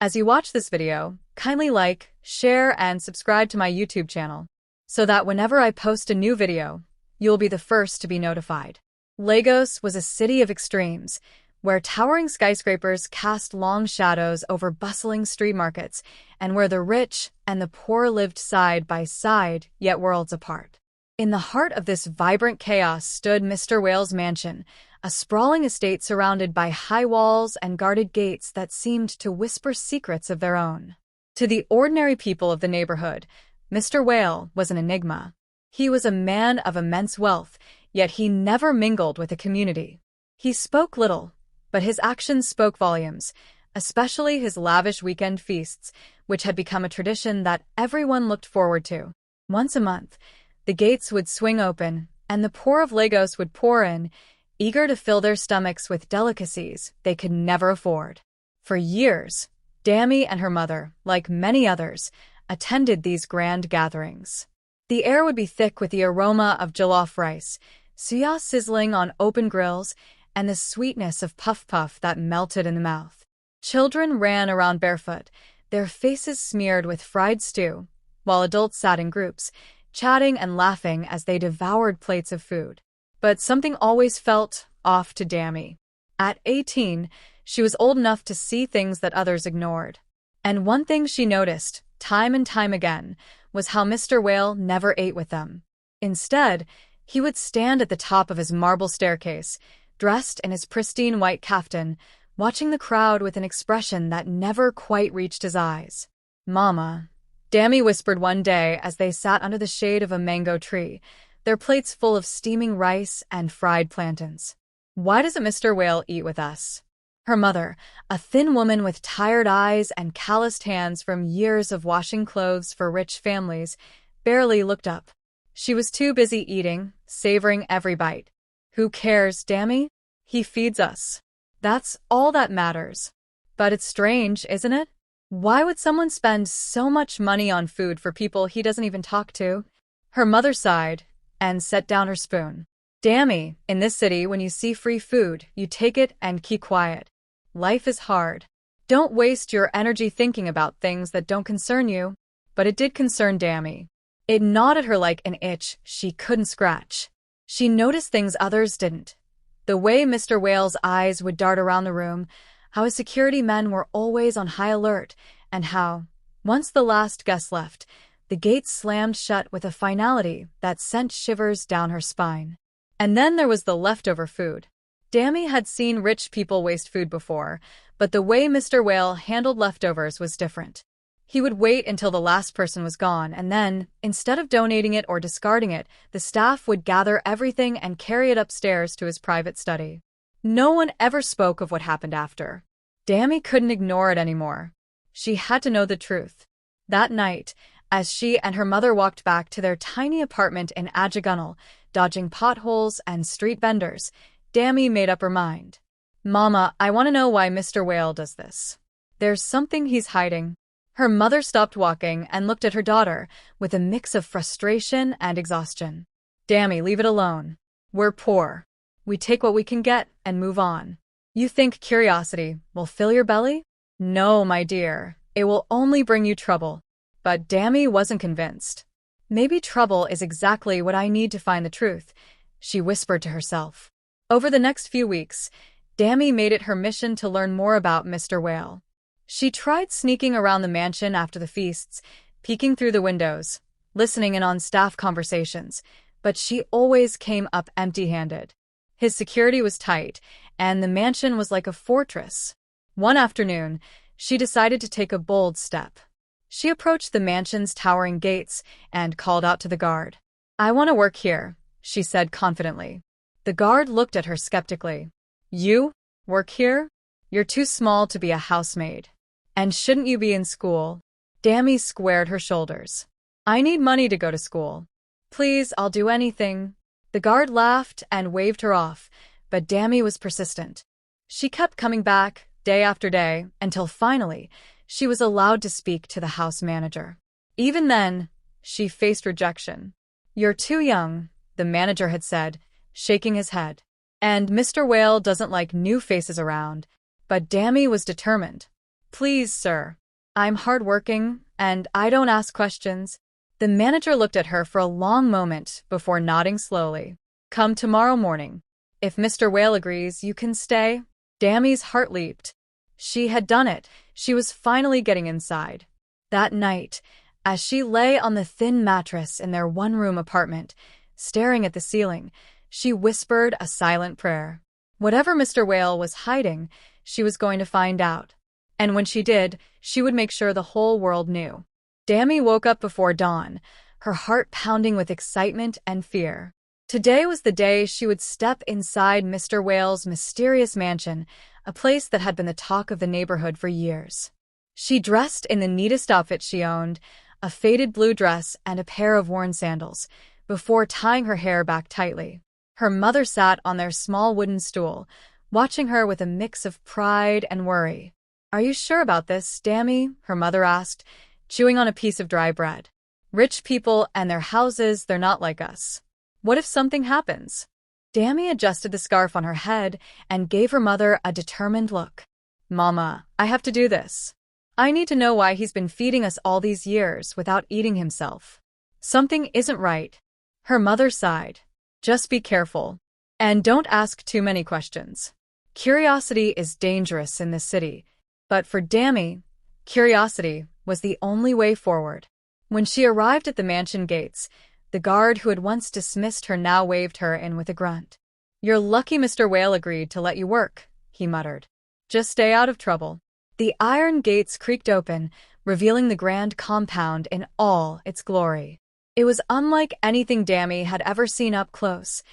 As you watch this video, kindly like, share, and subscribe to my YouTube channel, so that whenever I post a new video, you'll be the first to be notified. Lagos was a city of extremes, where towering skyscrapers cast long shadows over bustling street markets, and where the rich and the poor lived side by side, yet worlds apart. In the heart of this vibrant chaos stood Mr. Whale's mansion, a sprawling estate surrounded by high walls and guarded gates that seemed to whisper secrets of their own. To the ordinary people of the neighborhood, Mr. Whale was an enigma. He was a man of immense wealth, yet he never mingled with the community. He spoke little, but his actions spoke volumes, especially his lavish weekend feasts, which had become a tradition that everyone looked forward to. Once a month, the gates would swing open, and the poor of Lagos would pour in, eager to fill their stomachs with delicacies they could never afford. For years, Dami and her mother, like many others, attended these grand gatherings. The air would be thick with the aroma of jollof rice, suya sizzling on open grills, and the sweetness of puff-puff that melted in the mouth. Children ran around barefoot, their faces smeared with fried stew, while adults sat in groups, chatting and laughing as they devoured plates of food. But something always felt off to Dami. At 18, she was old enough to see things that others ignored. And one thing she noticed, time and time again, was how Mr. Whale never ate with them. Instead, he would stand at the top of his marble staircase, dressed in his pristine white kaftan, watching the crowd with an expression that never quite reached his eyes. "Mama," Dami whispered one day as they sat under the shade of a mango tree, their plates full of steaming rice and fried plantains. "Why doesn't Mr. Whale eat with us?" Her mother, a thin woman with tired eyes and calloused hands from years of washing clothes for rich families, barely looked up. She was too busy eating, savoring every bite. "Who cares, Dami? He feeds us. That's all that matters." But it's strange, isn't it? Why would someone spend so much money on food for people he doesn't even talk to? Her mother sighed and set down her spoon. "Dami, in this city, when you see free food, you take it and keep quiet. Life is hard. Don't waste your energy thinking about things that don't concern you." But it did concern Dami. It gnawed at her like an itch she couldn't scratch. She noticed things others didn't. The way Mr. Whale's eyes would dart around the room, how his security men were always on high alert, and how, once the last guest left, the gates slammed shut with a finality that sent shivers down her spine. And then there was the leftover food. Dami had seen rich people waste food before, but the way Mr. Whale handled leftovers was different. He would wait until the last person was gone, and then, instead of donating it or discarding it, the staff would gather everything and carry it upstairs to his private study. No one ever spoke of what happened after. Dami couldn't ignore it anymore. She had to know the truth. That night, as she and her mother walked back to their tiny apartment in Ajagunal, dodging potholes and street vendors, Dami made up her mind. "Mama, I want to know why Mr. Whale does this. There's something he's hiding." Her mother stopped walking and looked at her daughter with a mix of frustration and exhaustion. "Dami, leave it alone. We're poor. We take what we can get and move on. You think curiosity will fill your belly? No, my dear, it will only bring you trouble." But Dami wasn't convinced. "Maybe trouble is exactly what I need to find the truth," she whispered to herself. Over the next few weeks, Dami made it her mission to learn more about Mr. Whale. She tried sneaking around the mansion after the feasts, peeking through the windows, listening in on staff conversations, but she always came up empty-handed. His security was tight, and the mansion was like a fortress. One afternoon, she decided to take a bold step. She approached the mansion's towering gates and called out to the guard. "I want to work here," she said confidently. The guard looked at her skeptically. "You? Work here? You're too small to be a housemaid. And shouldn't you be in school?" Dami squared her shoulders. "I need money to go to school. Please, I'll do anything." The guard laughed and waved her off, but Dami was persistent. She kept coming back, day after day, until finally, she was allowed to speak to the house manager. Even then, she faced rejection. "You're too young," the manager had said, shaking his head. "And Mr. Whale doesn't like new faces around." But Dami was determined. Please, sir. I'm hardworking, and I don't ask questions. The manager looked at her for a long moment before nodding slowly. Come tomorrow morning. If Mr. Whale agrees, you can stay. Dami's heart leaped. She had done it. She was finally getting inside. That night, as she lay on the thin mattress in their one-room apartment, staring at the ceiling, she whispered a silent prayer. Whatever Mr. Whale was hiding, she was going to find out. And when she did, she would make sure the whole world knew. Dami woke up before dawn, her heart pounding with excitement and fear. Today was the day she would step inside Mr. Whale's mysterious mansion, a place that had been the talk of the neighborhood for years. She dressed in the neatest outfit she owned, a faded blue dress and a pair of worn sandals, before tying her hair back tightly. Her mother sat on their small wooden stool, watching her with a mix of pride and worry. Are you sure about this, Dami? Her mother asked, chewing on a piece of dry bread. Rich people and their houses, they're not like us. What if something happens? Dami adjusted the scarf on her head and gave her mother a determined look. Mama, I have to do this. I need to know why he's been feeding us all these years without eating himself. Something isn't right. Her mother sighed. Just be careful. And don't ask too many questions. Curiosity is dangerous in this city. But for Dami, curiosity was the only way forward. When she arrived at the mansion gates, the guard who had once dismissed her now waved her in with a grunt. You're lucky Mr. Whale agreed to let you work, he muttered. Just stay out of trouble. The iron gates creaked open, revealing the grand compound in all its glory. It was unlike anything Dami had ever seen up close.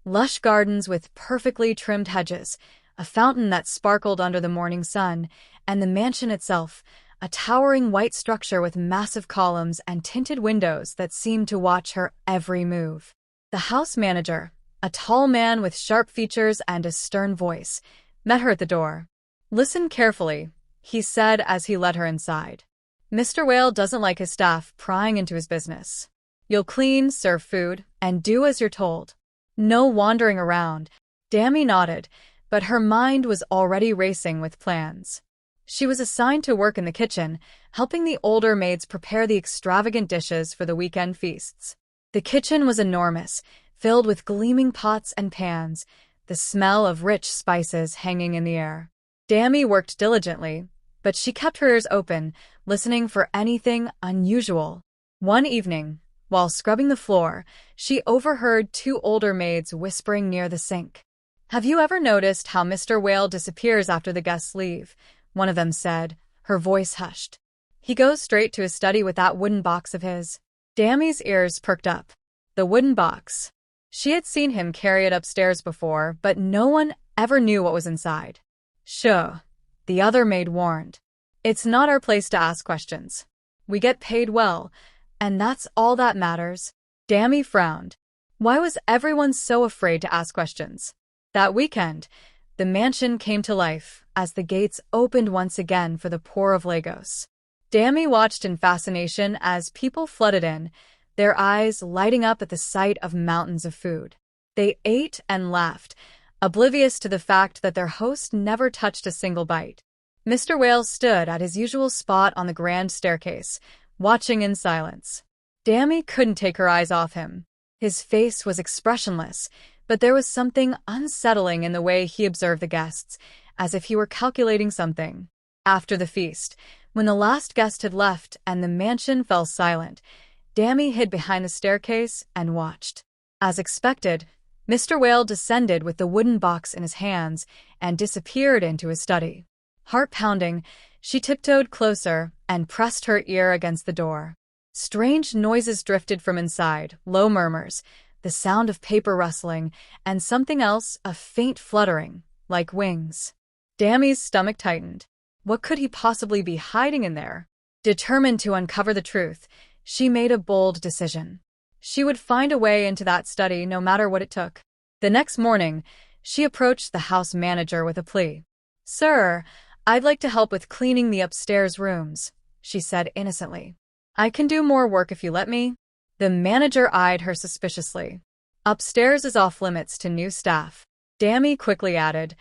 Lush gardens with perfectly trimmed hedges, a fountain that sparkled under the morning sun, and the mansion itself, a towering white structure with massive columns and tinted windows that seemed to watch her every move. The house manager, a tall man with sharp features and a stern voice, met her at the door. Listen carefully, he said as he led her inside. Mr. Whale doesn't like his staff prying into his business. You'll clean, serve food, and do as you're told. No wandering around. Dami nodded, but her mind was already racing with plans. She was assigned to work in the kitchen, helping the older maids prepare the extravagant dishes for the weekend feasts. The kitchen was enormous, filled with gleaming pots and pans, the smell of rich spices hanging in the air. Dami worked diligently, but she kept her ears open, listening for anything unusual. One evening, while scrubbing the floor, she overheard two older maids whispering near the sink. Have you ever noticed how Mr. Whale disappears after the guests leave? One of them said, her voice hushed. He goes straight to his study with that wooden box of his. Dami's ears perked up. The wooden box. She had seen him carry it upstairs before, but no one ever knew what was inside. Sure, the other maid warned. It's not our place to ask questions. We get paid well, and that's all that matters. Dami frowned. Why was everyone so afraid to ask questions? That weekend, the mansion came to life as the gates opened once again for the poor of Lagos. Dami watched in fascination as people flooded in, their eyes lighting up at the sight of mountains of food. They ate and laughed, oblivious to the fact that their host never touched a single bite. Mr. Whale stood at his usual spot on the grand staircase, watching in silence. Dami couldn't take her eyes off him. His face was expressionless, but there was something unsettling in the way he observed the guests, as if he were calculating something. After the feast, when the last guest had left and the mansion fell silent, Dami hid behind the staircase and watched. As expected, Mr. Whale descended with the wooden box in his hands and disappeared into his study. Heart pounding, she tiptoed closer and pressed her ear against the door. Strange noises drifted from inside, low murmurs, the sound of paper rustling, and something else, a faint fluttering, like wings. Dami's stomach tightened. What could he possibly be hiding in there? Determined to uncover the truth, she made a bold decision. She would find a way into that study no matter what it took. The next morning, she approached the house manager with a plea. "Sir, I'd like to help with cleaning the upstairs rooms," she said innocently. "I can do more work if you let me." The manager eyed her suspiciously. "Upstairs is off limits to new staff." Dami quickly added,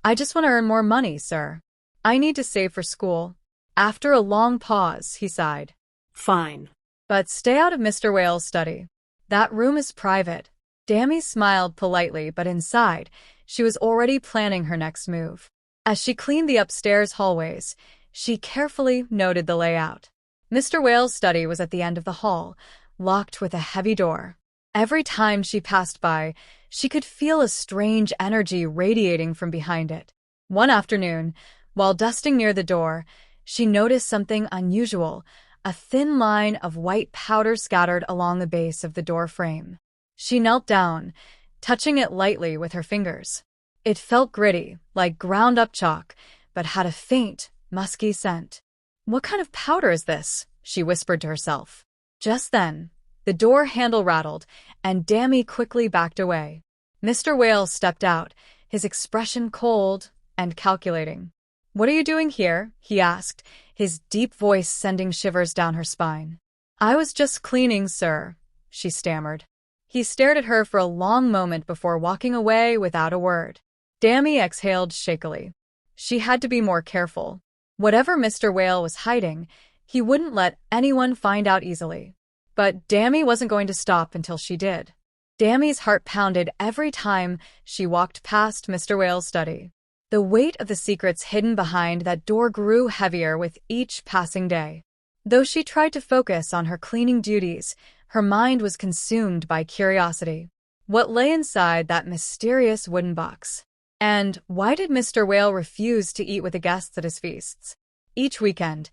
"I just want to earn more money, sir. I need to save for school." After a long pause, he sighed. Fine. But stay out of Mr. Whale's study. That room is private. Dami smiled politely, but inside, she was already planning her next move. As she cleaned the upstairs hallways, she carefully noted the layout. Mr. Whale's study was at the end of the hall, locked with a heavy door. Every time she passed by, she could feel a strange energy radiating from behind it. One afternoon, while dusting near the door, she noticed something unusual, a thin line of white powder scattered along the base of the door frame. She knelt down, touching it lightly with her fingers. It felt gritty, like ground-up chalk, but had a faint, musky scent. "What kind of powder is this?" she whispered to herself. Just then, the door handle rattled, and Dami quickly backed away. Mr. Whale stepped out, his expression cold and calculating. "What are you doing here?" he asked, his deep voice sending shivers down her spine. "I was just cleaning, sir," she stammered. He stared at her for a long moment before walking away without a word. Dami exhaled shakily. She had to be more careful. Whatever Mr. Whale was hiding, he wouldn't let anyone find out easily. But Dami wasn't going to stop until she did. Dami's heart pounded every time she walked past Mr. Whale's study. The weight of the secrets hidden behind that door grew heavier with each passing day. Though she tried to focus on her cleaning duties, her mind was consumed by curiosity. What lay inside that mysterious wooden box? And why did Mr. Whale refuse to eat with the guests at his feasts? Each weekend,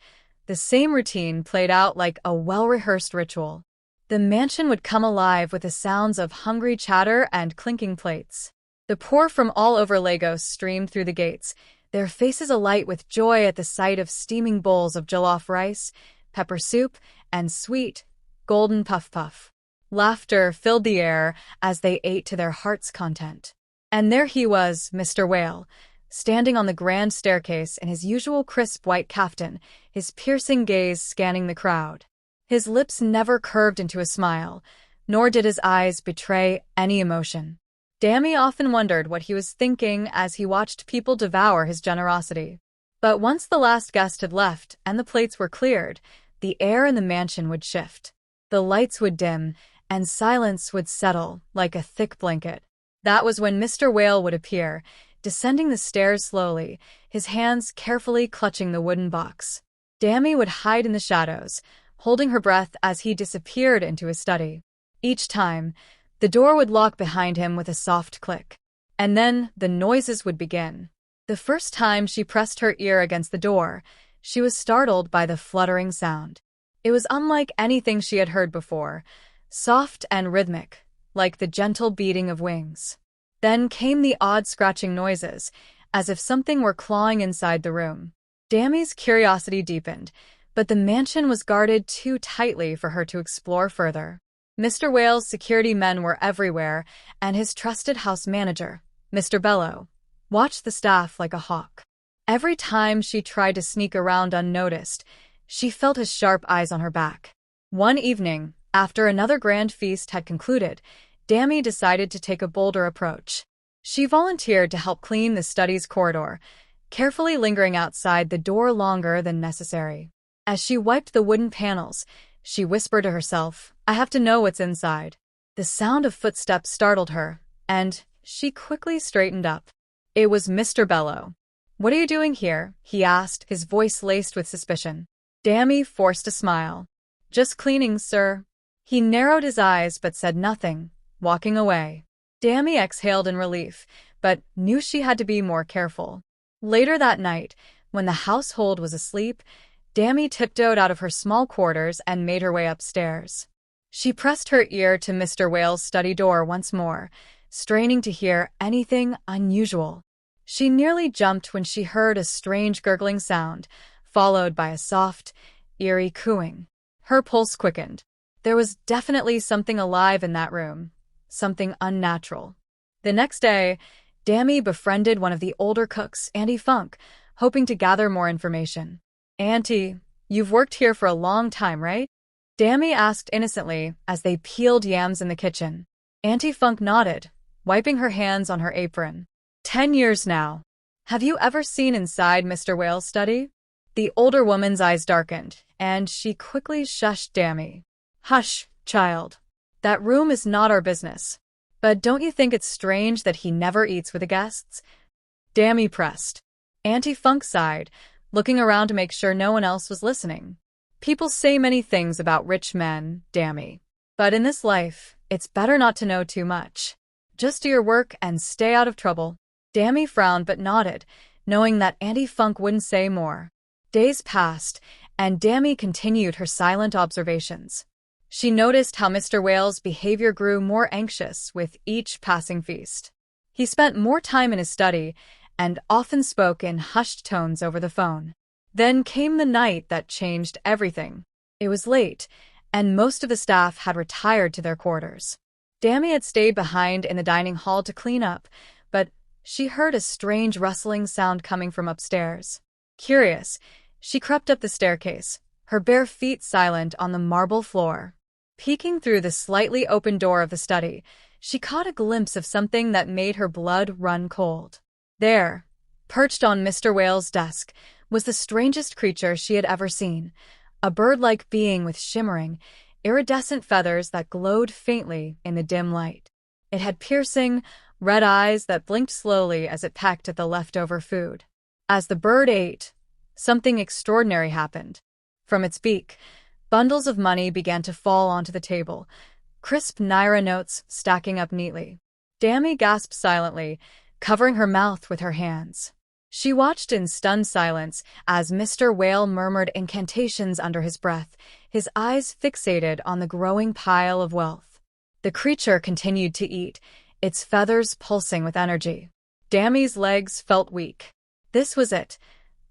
the same routine played out like a well-rehearsed ritual. The mansion would come alive with the sounds of hungry chatter and clinking plates. The poor from all over Lagos streamed through the gates, their faces alight with joy at the sight of steaming bowls of jollof rice, pepper soup, and sweet, golden puff-puff. Laughter filled the air as they ate to their heart's content. And there he was, Mr. Whale, standing on the grand staircase in his usual crisp white kaftan, his piercing gaze scanning the crowd. His lips never curved into a smile, nor did his eyes betray any emotion. Dami often wondered what he was thinking as he watched people devour his generosity. But once the last guest had left and the plates were cleared, the air in the mansion would shift. The lights would dim, and silence would settle like a thick blanket. That was when Mr. Whale would appear, descending the stairs slowly, his hands carefully clutching the wooden box. Dami would hide in the shadows, holding her breath as he disappeared into his study. Each time, the door would lock behind him with a soft click. And then the noises would begin. The first time she pressed her ear against the door, she was startled by the fluttering sound. It was unlike anything she had heard before, soft and rhythmic, like the gentle beating of wings. Then came the odd scratching noises, as if something were clawing inside the room. Dami's curiosity deepened, but the mansion was guarded too tightly for her to explore further. Mr. Whale's security men were everywhere, and his trusted house manager, Mr. Bello, watched the staff like a hawk. Every time she tried to sneak around unnoticed, she felt his sharp eyes on her back. One evening, after another grand feast had concluded, Dami decided to take a bolder approach. She volunteered to help clean the study's corridor, carefully lingering outside the door longer than necessary. As she wiped the wooden panels, she whispered to herself, "I have to know what's inside." The sound of footsteps startled her, and she quickly straightened up. It was Mr. Bello. "What are you doing here?" he asked, his voice laced with suspicion. Dami forced a smile. "Just cleaning, sir." He narrowed his eyes but said nothing, walking away. Dami exhaled in relief, but knew she had to be more careful. Later that night, when the household was asleep, Dami tiptoed out of her small quarters and made her way upstairs. She pressed her ear to Mr. Whale's study door once more, straining to hear anything unusual. She nearly jumped when she heard a strange gurgling sound, followed by a soft, eerie cooing. Her pulse quickened. There was definitely something alive in that room, something unnatural. The next day, Dami befriended one of the older cooks, Auntie Funk, hoping to gather more information. "Auntie, you've worked here for a long time, right?" Dami asked innocently as they peeled yams in the kitchen. Auntie Funk nodded, wiping her hands on her apron. 10 years now. Have you ever seen inside Mr. Whale's study?" The older woman's eyes darkened, and she quickly shushed Dami. Hush, child. That room is not our business. But don't you think it's strange that he never eats with the guests? Dami pressed. Auntie Funk sighed, looking around to make sure no one else was listening. People say many things about rich men, Dami. But in this life, it's better not to know too much. Just do your work and stay out of trouble. Dami frowned but nodded, knowing that Auntie Funk wouldn't say more. Days passed, and Dami continued her silent observations. She noticed how Mr. Whale's behavior grew more anxious with each passing feast. He spent more time in his study and often spoke in hushed tones over the phone. Then came the night that changed everything. It was late, and most of the staff had retired to their quarters. Dami had stayed behind in the dining hall to clean up, but she heard a strange rustling sound coming from upstairs. Curious, she crept up the staircase, her bare feet silent on the marble floor. Peeking through the slightly open door of the study, she caught a glimpse of something that made her blood run cold. There, perched on Mr. Whale's desk, was the strangest creature she had ever seen, a bird-like being with shimmering, iridescent feathers that glowed faintly in the dim light. It had piercing, red eyes that blinked slowly as it pecked at the leftover food. As the bird ate, something extraordinary happened. From its beak, bundles of money began to fall onto the table, crisp naira notes stacking up neatly. Dami gasped silently, covering her mouth with her hands. She watched in stunned silence as Mr. Whale murmured incantations under his breath, his eyes fixated on the growing pile of wealth. The creature continued to eat, its feathers pulsing with energy. Dami's legs felt weak. This was it,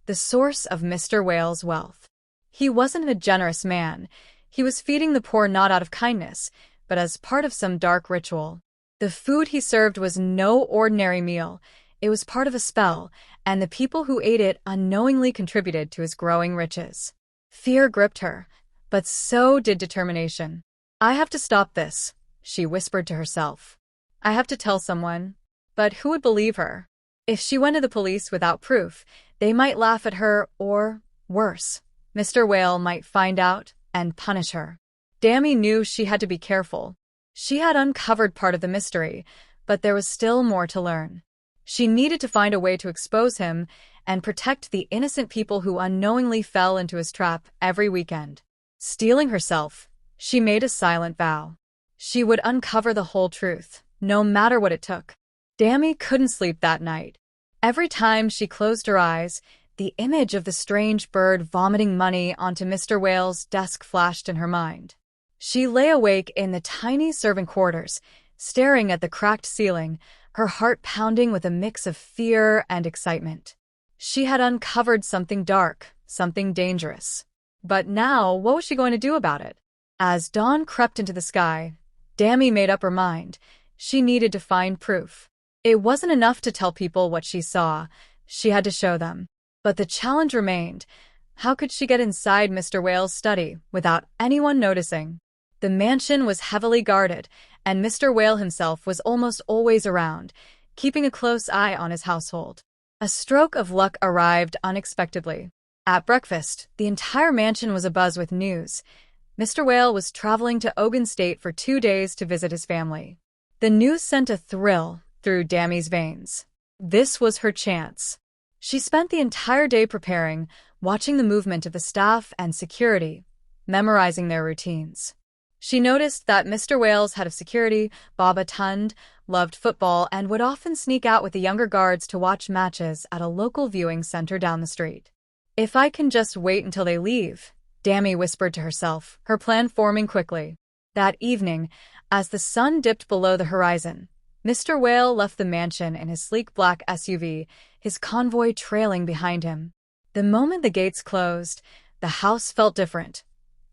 the source of Mr. Whale's wealth. He wasn't a generous man. He was feeding the poor not out of kindness, but as part of some dark ritual. The food he served was no ordinary meal. It was part of a spell, and the people who ate it unknowingly contributed to his growing riches. Fear gripped her, but so did determination. I have to stop this, she whispered to herself. I have to tell someone. But who would believe her? If she went to the police without proof, they might laugh at her or, worse, Mr. Whale might find out and punish her. Dami knew she had to be careful. She had uncovered part of the mystery, but there was still more to learn. She needed to find a way to expose him and protect the innocent people who unknowingly fell into his trap every weekend. Steeling herself, she made a silent vow. She would uncover the whole truth, no matter what it took. Dami couldn't sleep that night. Every time she closed her eyes, the image of the strange bird vomiting money onto Mr. Whale's desk flashed in her mind. She lay awake in the tiny servant quarters, staring at the cracked ceiling, her heart pounding with a mix of fear and excitement. She had uncovered something dark, something dangerous. But now, what was she going to do about it? As dawn crept into the sky, Dami made up her mind. She needed to find proof. It wasn't enough to tell people what she saw. She had to show them. But the challenge remained. How could she get inside Mr. Whale's study without anyone noticing? The mansion was heavily guarded, and Mr. Whale himself was almost always around, keeping a close eye on his household. A stroke of luck arrived unexpectedly. At breakfast, the entire mansion was abuzz with news. Mr. Whale was traveling to Ogun State for 2 days to visit his family. The news sent a thrill through Dami's veins. This was her chance. She spent the entire day preparing, watching the movement of the staff and security, memorizing their routines. She noticed that Mr. Whale's head of security, Baba Tund, loved football and would often sneak out with the younger guards to watch matches at a local viewing center down the street. If I can just wait until they leave, Dami whispered to herself, her plan forming quickly. That evening, as the sun dipped below the horizon, Mr. Whale left the mansion in his sleek black SUV, his convoy trailing behind him. The moment the gates closed, the house felt different.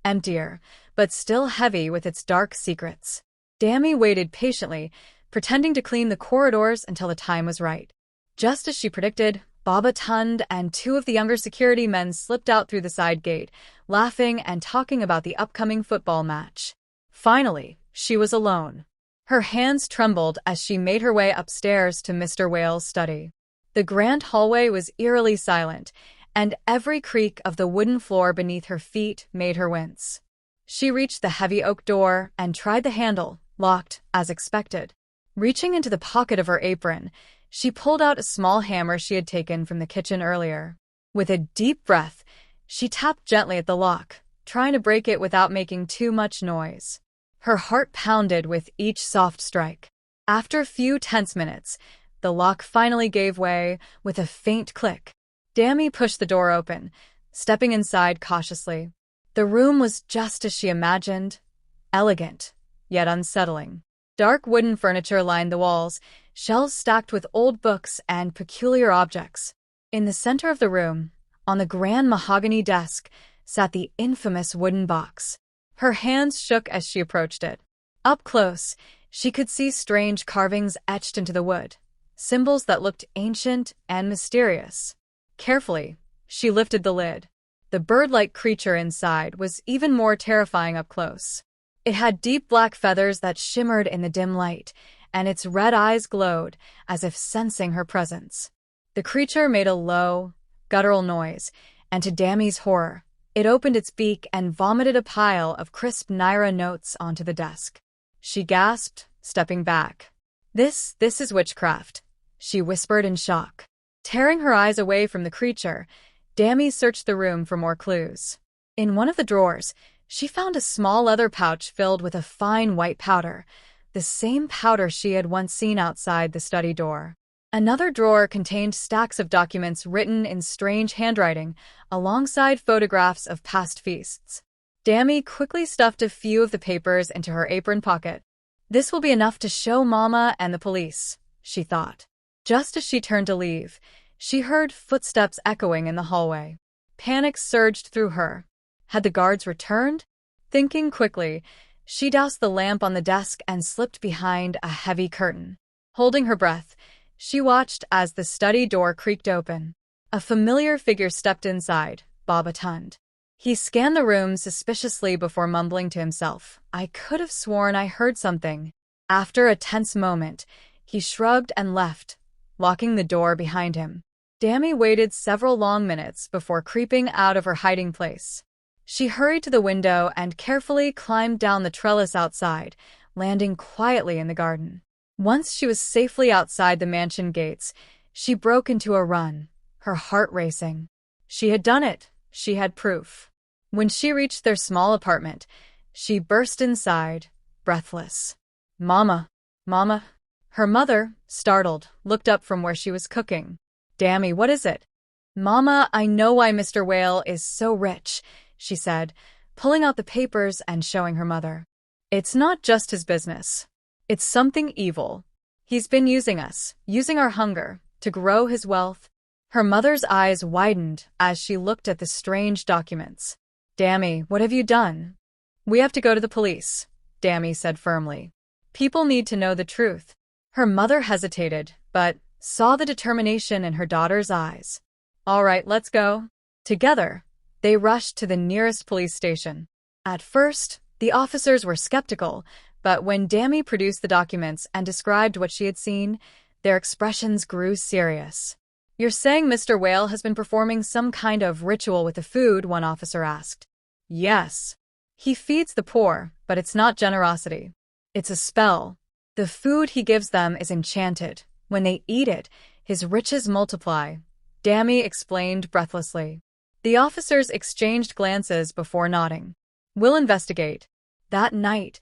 Emptier, but still heavy with its dark secrets. Dami waited patiently, pretending to clean the corridors until the time was right. Just as she predicted, Baba Tund and 2 of the younger security men slipped out through the side gate, laughing and talking about the upcoming football match. Finally, she was alone. Her hands trembled as she made her way upstairs to Mr. Whale's study. The grand hallway was eerily silent, and every creak of the wooden floor beneath her feet made her wince. She reached the heavy oak door and tried the handle, locked, as expected. Reaching into the pocket of her apron, she pulled out a small hammer she had taken from the kitchen earlier. With a deep breath, she tapped gently at the lock, trying to break it without making too much noise. Her heart pounded with each soft strike. After a few tense minutes, the lock finally gave way with a faint click. Dami pushed the door open, stepping inside cautiously. The room was just as she imagined, elegant, yet unsettling. Dark wooden furniture lined the walls, shelves stacked with old books and peculiar objects. In the center of the room, on the grand mahogany desk, sat the infamous wooden box. Her hands shook as she approached it. Up close, she could see strange carvings etched into the wood, symbols that looked ancient and mysterious. Carefully, she lifted the lid. The bird-like creature inside was even more terrifying up close. It had deep black feathers that shimmered in the dim light, and its red eyes glowed as if sensing her presence. The creature made a low, guttural noise, and to Dami's horror, it opened its beak and vomited a pile of crisp Naira notes onto the desk. She gasped, stepping back. This is witchcraft," she whispered in shock. Tearing her eyes away from the creature, Dami searched the room for more clues. In one of the drawers, she found a small leather pouch filled with a fine white powder, the same powder she had once seen outside the study door. Another drawer contained stacks of documents written in strange handwriting, alongside photographs of past feasts. Dami quickly stuffed a few of the papers into her apron pocket. "This will be enough to show Mama and the police," she thought. Just as she turned to leave, she heard footsteps echoing in the hallway. Panic surged through her. Had the guards returned? Thinking quickly, she doused the lamp on the desk and slipped behind a heavy curtain. Holding her breath, she watched as the study door creaked open. A familiar figure stepped inside, Baba Tund. He scanned the room suspiciously before mumbling to himself, "I could have sworn I heard something." After a tense moment, he shrugged and left, locking the door behind him. Dami waited several long minutes before creeping out of her hiding place. She hurried to the window and carefully climbed down the trellis outside, landing quietly in the garden. Once she was safely outside the mansion gates, she broke into a run, her heart racing. She had done it. She had proof. When she reached their small apartment, she burst inside, breathless. "Mama! Mama!" Her mother, startled, looked up from where she was cooking. "Dami, what is it?" "Mama, I know why Mr. Whale is so rich," she said, pulling out the papers and showing her mother. "It's not just his business. It's something evil. He's been using us, using our hunger, to grow his wealth." Her mother's eyes widened as she looked at the strange documents. "Dami, what have you done?" "We have to go to the police," Dami said firmly. "People need to know the truth." Her mother hesitated, but saw the determination in her daughter's eyes. "All right, let's go." Together, they rushed to the nearest police station. At first, the officers were skeptical, but when Dami produced the documents and described what she had seen, their expressions grew serious. "You're saying Mr. Whale has been performing some kind of ritual with the food?" one officer asked. "Yes. He feeds the poor, but it's not generosity. It's a spell. The food he gives them is enchanted. When they eat it, his riches multiply," Dami explained breathlessly. The officers exchanged glances before nodding. "We'll investigate." That night,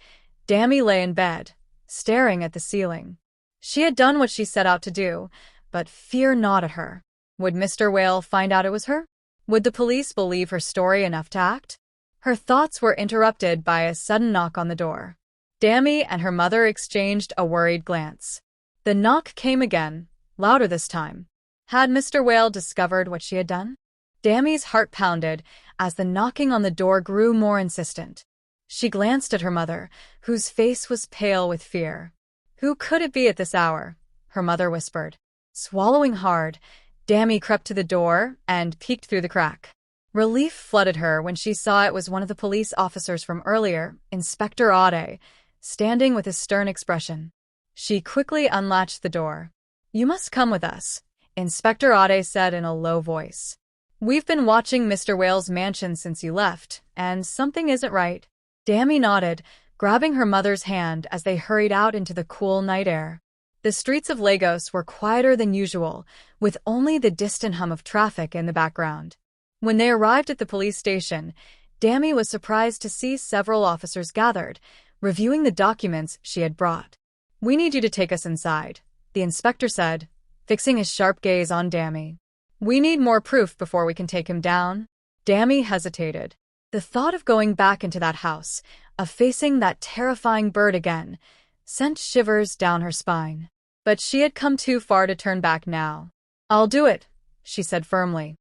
Dami lay in bed, staring at the ceiling. She had done what she set out to do, but fear gnawed at her. Would Mr. Whale find out it was her? Would the police believe her story enough to act? Her thoughts were interrupted by a sudden knock on the door. Dami and her mother exchanged a worried glance. The knock came again, louder this time. Had Mr. Whale discovered what she had done? Dami's heart pounded as the knocking on the door grew more insistent. She glanced at her mother, whose face was pale with fear. "Who could it be at this hour?" her mother whispered. Swallowing hard, Dami crept to the door and peeked through the crack. Relief flooded her when she saw it was one of the police officers from earlier, Inspector Ade, standing with a stern expression. She quickly unlatched the door. "You must come with us," Inspector Ade said in a low voice. We've been watching Mr. Whale's mansion since you left, and something isn't right. Dami nodded, grabbing her mother's hand as they hurried out into the cool night air. The streets of Lagos were quieter than usual, with only the distant hum of traffic in the background. When they arrived at the police station, Dami was surprised to see several officers gathered, reviewing the documents she had brought. "We need you to take us inside," the inspector said, fixing his sharp gaze on Dami. "We need more proof before we can take him down." Dami hesitated. The thought of going back into that house, of facing that terrifying bird again, sent shivers down her spine. But she had come too far to turn back now. "I'll do it," she said firmly.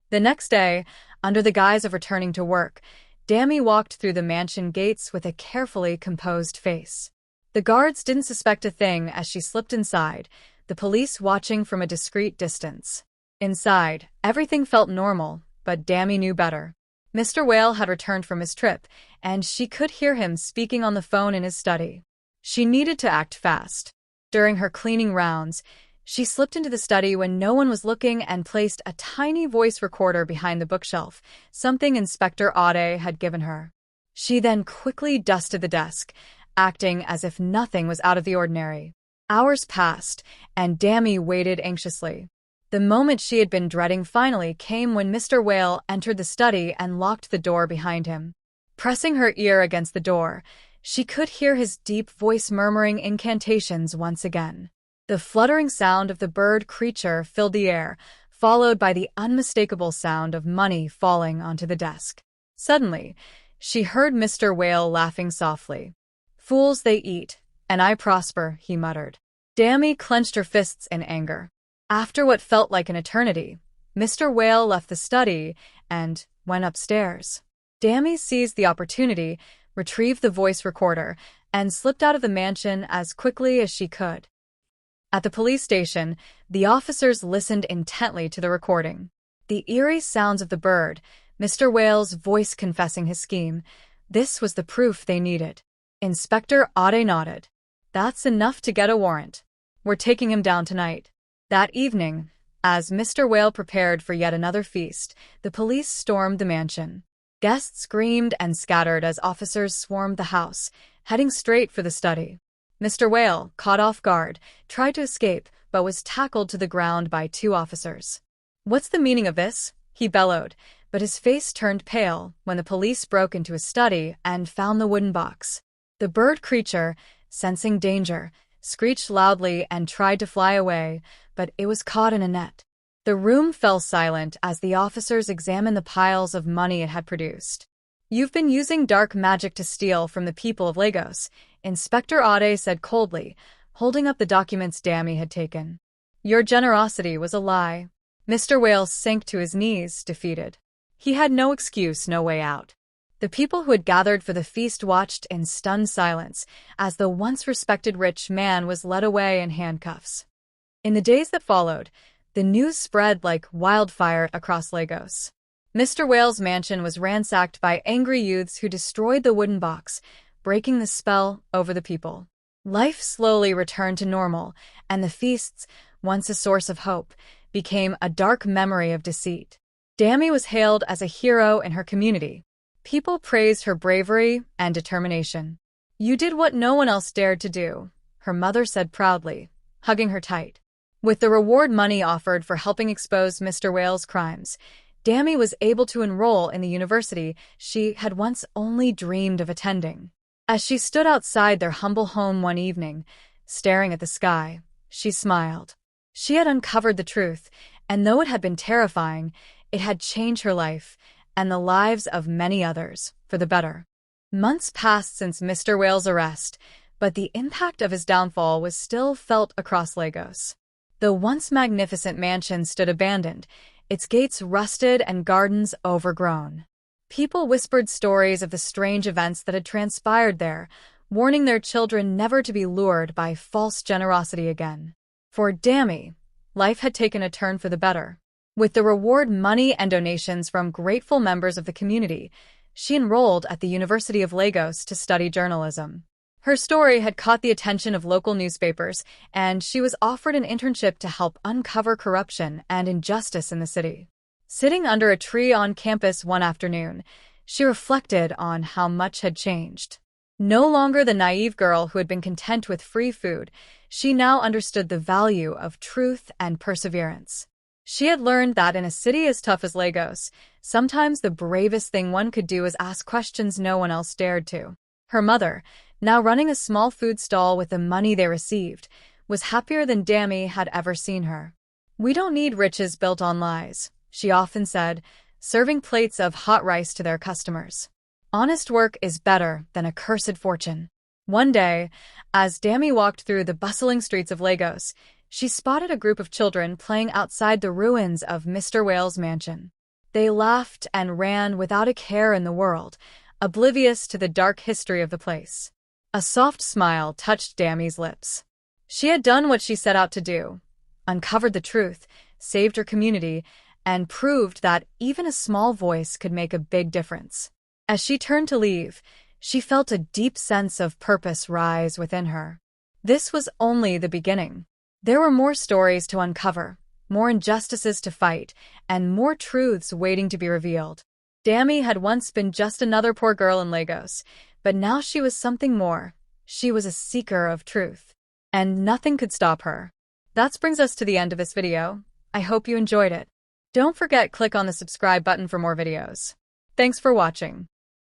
The next day, under the guise of returning to work, Dami walked through the mansion gates with a carefully composed face. The guards didn't suspect a thing as she slipped inside, the police watching from a discreet distance. Inside, everything felt normal, but Dami knew better. Mr. Whale had returned from his trip, and she could hear him speaking on the phone in his study. She needed to act fast. During her cleaning rounds, she slipped into the study when no one was looking and placed a tiny voice recorder behind the bookshelf, something Inspector Ade had given her. She then quickly dusted the desk, acting as if nothing was out of the ordinary. Hours passed, and Dami waited anxiously. The moment she had been dreading finally came when Mr. Whale entered the study and locked the door behind him. Pressing her ear against the door, she could hear his deep voice murmuring incantations once again. The fluttering sound of the bird creature filled the air, followed by the unmistakable sound of money falling onto the desk. Suddenly, she heard Mr. Whale laughing softly. "Fools they eat, and I prosper," he muttered. Dami clenched her fists in anger. After what felt like an eternity, Mr. Whale left the study and went upstairs. Dami seized the opportunity, retrieved the voice recorder, and slipped out of the mansion as quickly as she could. At the police station, the officers listened intently to the recording. The eerie sounds of the bird, Mr. Whale's voice confessing his scheme, this was the proof they needed. Inspector Ade nodded. "That's enough to get a warrant. We're taking him down tonight." That evening, as Mr. Whale prepared for yet another feast, the police stormed the mansion. Guests screamed and scattered as officers swarmed the house, heading straight for the study. Mr. Whale, caught off guard, tried to escape, but was tackled to the ground by two officers. "What's the meaning of this?" he bellowed, but his face turned pale when the police broke into his study and found the wooden box. The bird creature, sensing danger, screeched loudly and tried to fly away, but it was caught in a net. The room fell silent as the officers examined the piles of money it had produced. "You've been using dark magic to steal from the people of Lagos," Inspector Ade said coldly, holding up the documents Dami had taken. "Your generosity was a lie." Mr. Whale sank to his knees, defeated. He had no excuse, no way out. The people who had gathered for the feast watched in stunned silence as the once-respected rich man was led away in handcuffs. In the days that followed, the news spread like wildfire across Lagos. Mr. Whale's mansion was ransacked by angry youths who destroyed the wooden box, breaking the spell over the people. Life slowly returned to normal, and the feasts, once a source of hope, became a dark memory of deceit. Dami was hailed as a hero in her community. People praised her bravery and determination. "You did what no one else dared to do," her mother said proudly, hugging her tight. With the reward money offered for helping expose Mr. Whale's crimes, Dami was able to enroll in the university she had once only dreamed of attending. As she stood outside their humble home one evening, staring at the sky, she smiled. She had uncovered the truth, and though it had been terrifying, it had changed her life and the lives of many others for the better. Months passed since Mr. Whale's arrest, but the impact of his downfall was still felt across Lagos. The once magnificent mansion stood abandoned, its gates rusted and gardens overgrown. People whispered stories of the strange events that had transpired there, warning their children never to be lured by false generosity again. For Dami, life had taken a turn for the better. With the reward money and donations from grateful members of the community, she enrolled at the University of Lagos to study journalism. Her story had caught the attention of local newspapers, and she was offered an internship to help uncover corruption and injustice in the city. Sitting under a tree on campus one afternoon, she reflected on how much had changed. No longer the naive girl who had been content with free food, she now understood the value of truth and perseverance. She had learned that in a city as tough as Lagos, sometimes the bravest thing one could do is ask questions no one else dared to. Her mother, now running a small food stall with the money they received, was happier than Dami had ever seen her. "We don't need riches built on lies," she often said, serving plates of hot rice to their customers. "Honest work is better than a cursed fortune." One day, as Dami walked through the bustling streets of Lagos, she spotted a group of children playing outside the ruins of Mr. Whale's mansion. They laughed and ran without a care in the world, oblivious to the dark history of the place. A soft smile touched Dami's lips. She had done what she set out to do, uncovered the truth, saved her community, and proved that even a small voice could make a big difference. As she turned to leave, she felt a deep sense of purpose rise within her. This was only the beginning. There were more stories to uncover, more injustices to fight, and more truths waiting to be revealed. Dami had once been just another poor girl in Lagos, but now she was something more. She was a seeker of truth, and nothing could stop her. That brings us to the end of this video. I hope you enjoyed it. Don't forget to click on the subscribe button for more videos. Thanks for watching.